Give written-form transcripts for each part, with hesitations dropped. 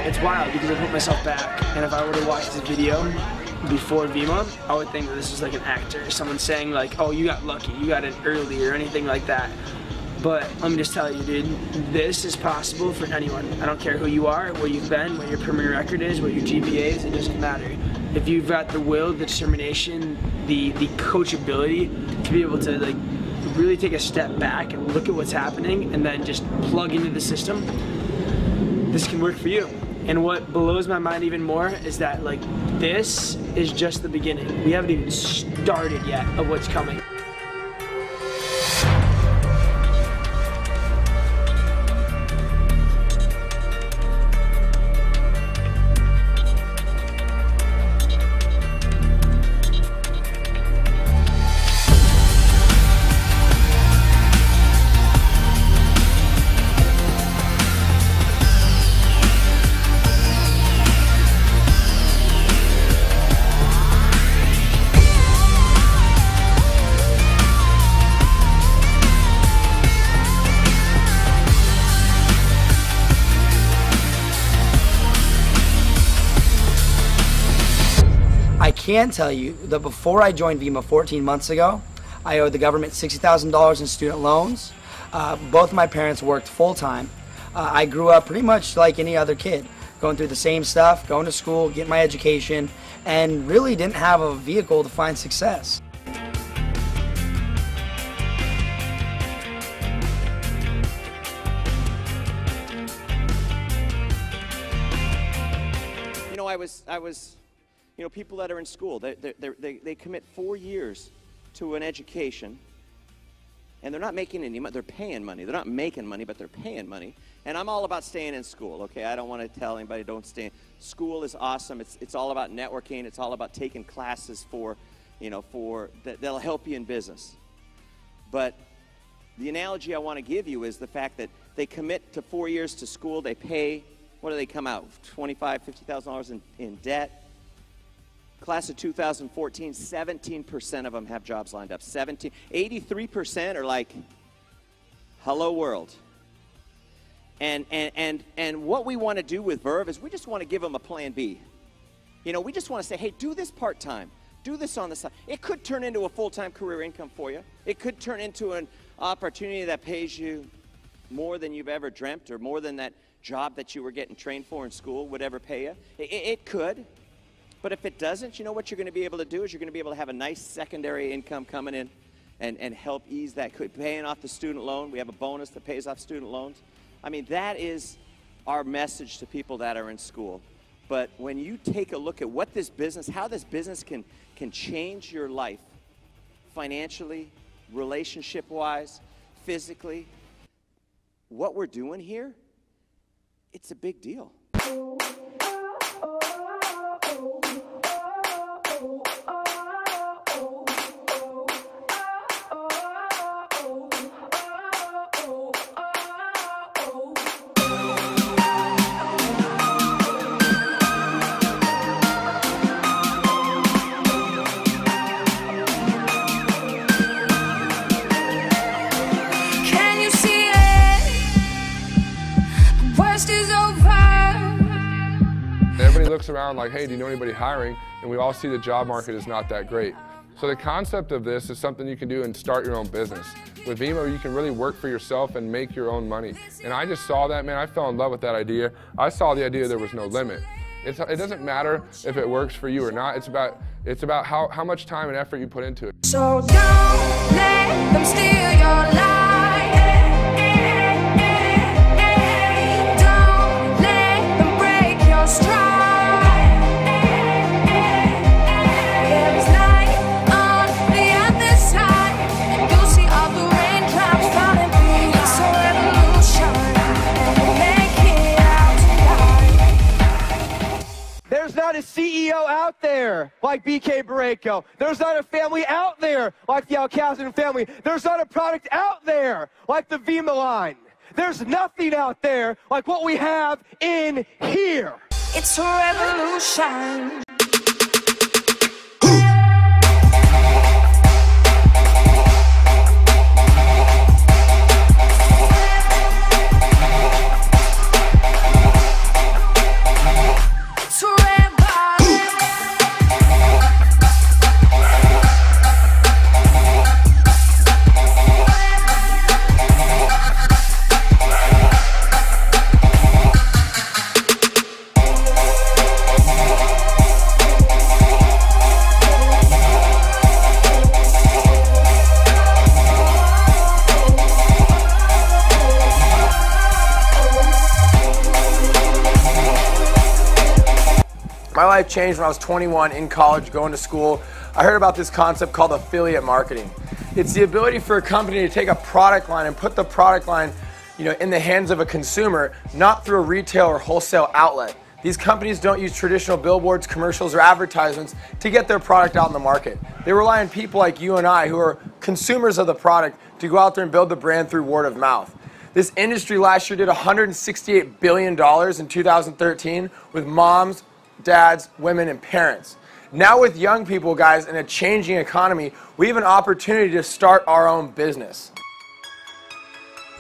it's wild because I put myself back, and if I were to watch this video before Vima, I would think that this was like an actor, someone saying like, oh, you got lucky, you got in early or anything like that. But let me just tell you, dude, this is possible for anyone. I don't care who you are, where you've been, what your permanent record is, what your GPA is, it doesn't matter. If you've got the will, the determination, the coachability to be able to like really take a step back and look at what's happening and then just plug into the system, this can work for you. And what blows my mind even more is that like this is just the beginning. We haven't even started yet of what's coming. I can tell you that before I joined Vima 14 months ago, I owed the government $60,000 in student loans. Both my parents worked full-time. I grew up pretty much like any other kid, going through the same stuff, going to school, getting my education, and really didn't have a vehicle to find success. You know, people that are in school, they commit 4 years to an education, and they're not making any money. They're paying money. They're not making money, but they're paying money. And I'm all about staying in school, okay? I don't want to tell anybody don't stay in. School is awesome. It's all about networking. It's all about taking classes for, you know, that'll help you in business. But the analogy I want to give you is the fact that they commit to 4 years to school. They pay, what do they come out? $25,000, $50,000 in debt. Class of 2014, 17% of them have jobs lined up. 83% are like, hello world. And what we want to do with Verve is we just want to give them a plan B. You know, we just want to say, hey, do this part-time. Do this on the side. It could turn into a full-time career income for you. It could turn into an opportunity that pays you more than you've ever dreamt or more than that job that you were getting trained for in school would ever pay you. It could. But if it doesn't, you know what you're going to be able to do is you're going to be able to have a nice secondary income coming in and help ease that, paying off the student loan. We have a bonus that pays off student loans. I mean, that is our message to people that are in school. But when you take a look at what this business, how this business can change your life financially, relationship-wise, physically, what we're doing here, it's a big deal. Everybody looks around like, hey, do you know anybody hiring? And we all see the job market is not that great. So the concept of this is something you can do and start your own business. With Vima, you can really work for yourself and make your own money. And I just saw that, man. I fell in love with that idea. I saw the idea there was no limit. It doesn't matter if it works for you or not. It's about how much time and effort you put into it. So don't let them steal your life. Don't let them break your stride. There's not a CEO out there like BK Barreto. There's not a family out there like the Alcazan family. There's not a product out there like the Vima line. There's nothing out there like what we have in here. It's a revolution. My life changed when I was 21 in college, going to school. I heard about this concept called affiliate marketing. It's the ability for a company to take a product line and put the product line, in the hands of a consumer, not through a retail or wholesale outlet. These companies don't use traditional billboards, commercials, or advertisements to get their product out in the market. They rely on people like you and I, who are consumers of the product, to go out there and build the brand through word of mouth. This industry last year did $168 billion in 2013 with moms, dads, women, and parents. Now with young people, guys, in a changing economy, we have an opportunity to start our own business.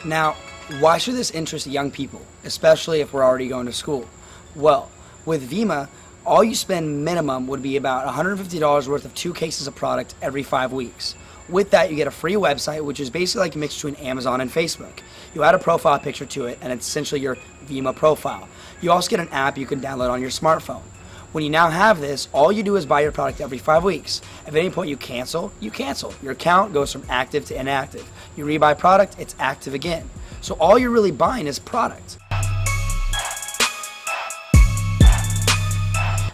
Now, why should this interest young people, especially if we're already going to school? Well, with Vima, all you spend minimum would be about $150 worth of 2 cases of product every 5 weeks. With that, you get a free website, which is basically like a mix between Amazon and Facebook. You add a profile picture to it, and it's essentially your Vima profile. You also get an app you can download on your smartphone. When you now have this, all you do is buy your product every 5 weeks. If at any point you cancel, you cancel. Your account goes from active to inactive. You rebuy product, it's active again. So all you're really buying is product.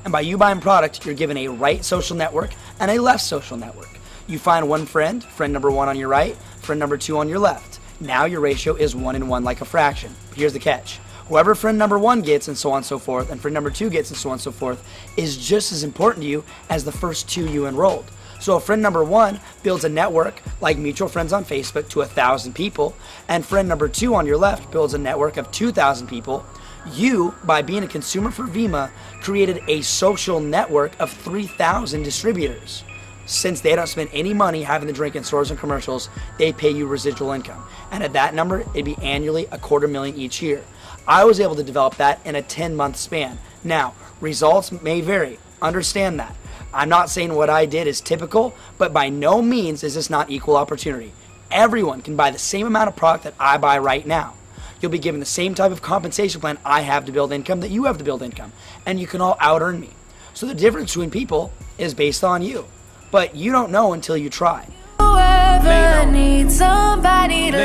And by you buying product, you're given a right social network and a left social network. You find one friend, friend number 1 on your right, friend number 2 on your left. Now your ratio is 1 in 1 like a fraction. But here's the catch. Whoever friend number 1 gets, and so on and so forth, and friend number 2 gets, and so on and so forth, is just as important to you as the first 2 you enrolled. So if friend number 1 builds a network like mutual friends on Facebook to 1,000 people, and friend number 2 on your left builds a network of 2,000 people, you, by being a consumer for Vima, created a social network of 3,000 distributors. Since they don't spend any money having the drink in stores and commercials, they pay you residual income. And at that number, it'd be annually $250,000 each year. I was able to develop that in a 10-month span. Now, results may vary. Understand that. I'm not saying what I did is typical, but by no means is this not equal opportunity. Everyone can buy the same amount of product that I buy right now. You'll be given the same type of compensation plan I have to build income that you have to build income. And you can all out-earn me. So the difference between people is based on you. But you don't know until you try. Whoever needs somebody to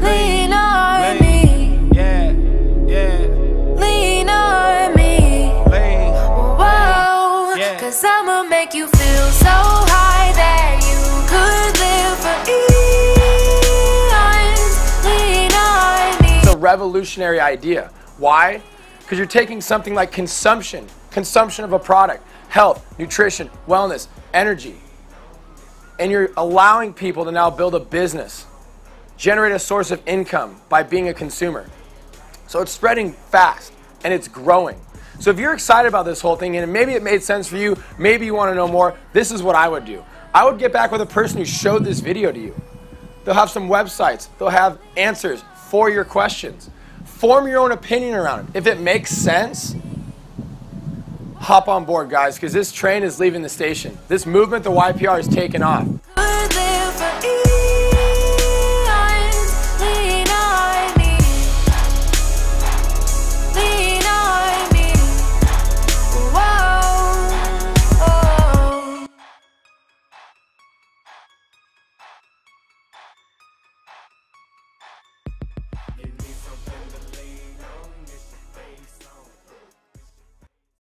lean on me. Yeah, yeah. Lean on me. Whoa, Yeah. 'cause I'ma make you feel so high that you could live for eons. Lean on me. It's a revolutionary idea. Why? Because you're taking something like consumption of a product, health, nutrition, wellness, energy, and you're allowing people to now build a business, generate a source of income by being a consumer. So it's spreading fast and it's growing. So if you're excited about this whole thing and maybe it made sense for you, maybe you want to know more, this is what I would do. I would get back with a person who showed this video to you. They'll have some websites. They'll have answers for your questions. Form your own opinion around it. If it makes sense, hop on board, guys, because this train is leaving the station. This movement, the YPR, is taking off. Could live for eons. Lean on me. Lean on me. Whoa. Oh. Give me something to lean